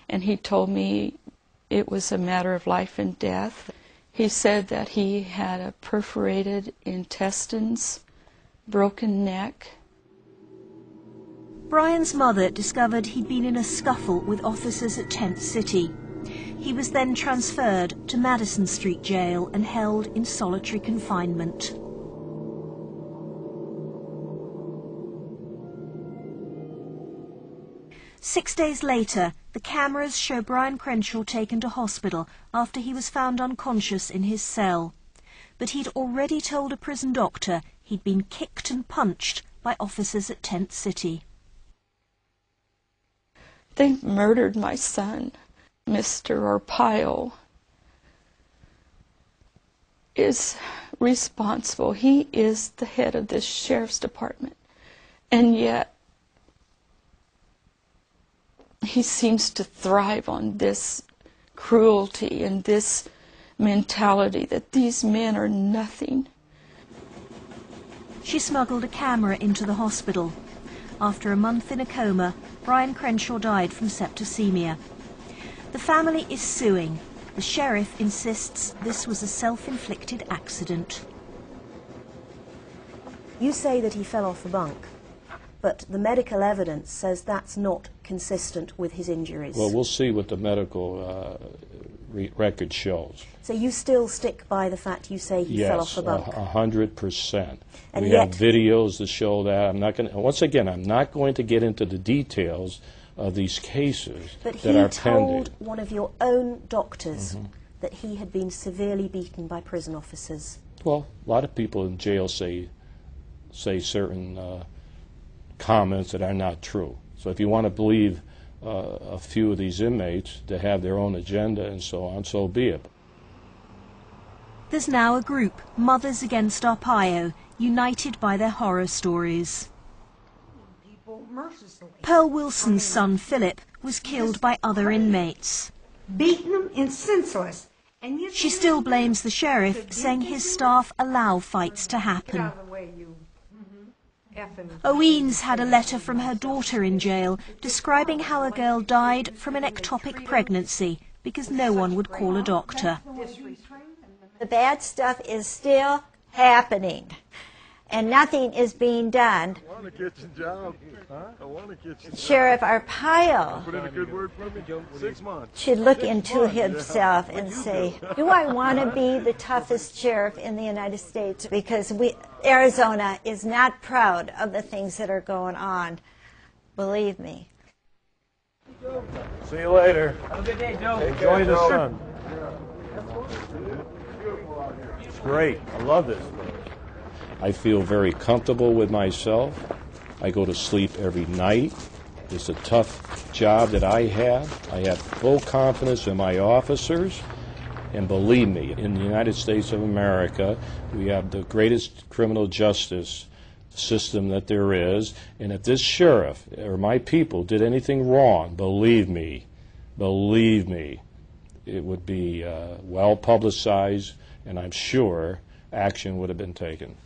and he told me it was a matter of life and death. He said that he had a perforated intestines, broken neck. Brian's mother discovered he'd been in a scuffle with officers at Tent City. He was then transferred to Madison Street Jail and held in solitary confinement. Six days later, the cameras show Brian Crenshaw taken to hospital after he was found unconscious in his cell. But he'd already told a prison doctor he'd been kicked and punched by officers at Tent City. They murdered my son. Mr. Arpaio is responsible. He is the head of this sheriff's department. And yet, he seems to thrive on this cruelty and this mentality that these men are nothing. She smuggled a camera into the hospital. After a month in a coma, Brian Crenshaw died from septicemia. The family is suing. The sheriff insists this was a self-inflicted accident. You say that he fell off a bunk, but the medical evidence says that's not consistent with his injuries. Well, we'll see what the medical record shows. So you still stick by the fact you say he fell off a bunk? Yes, 100%. And we have videos to show that. I'm not going to, once again, I'm not going to get into the details of these cases that are pending. But he told one of your own doctors that he had been severely beaten by prison officers. Well, a lot of people in jail say certain comments that are not true. So if you want to believe a few of these inmates to have their own agenda and so on, so be it. There's now a group, Mothers Against Arpaio, united by their horror stories. Pearl Wilson's son, Philip, was killed by other inmates. Beaten them and senseless. She still blames the sheriff, saying his staff allow fights to happen. Oween's had a letter from her daughter in jail describing how a girl died from an ectopic pregnancy because no one would call a doctor. The bad stuff is still happening, and nothing is being done. I want a kitchen job. I want a kitchen job. Sheriff Arpaio Put in a good word for me. 6 months. should look into himself and say, do I want to be the toughest sheriff in the United States? Because Arizona is not proud of the things that are going on. Believe me. See you later. Have a good day, Joe. Enjoy the sun. It's great. I love this place. I feel very comfortable with myself. I go to sleep every night. It's a tough job that I have. I have full confidence in my officers. And believe me, in the United States of America, we have the greatest criminal justice system that there is. And if this sheriff or my people did anything wrong, believe me, it would be well publicized, and I'm sure action would have been taken.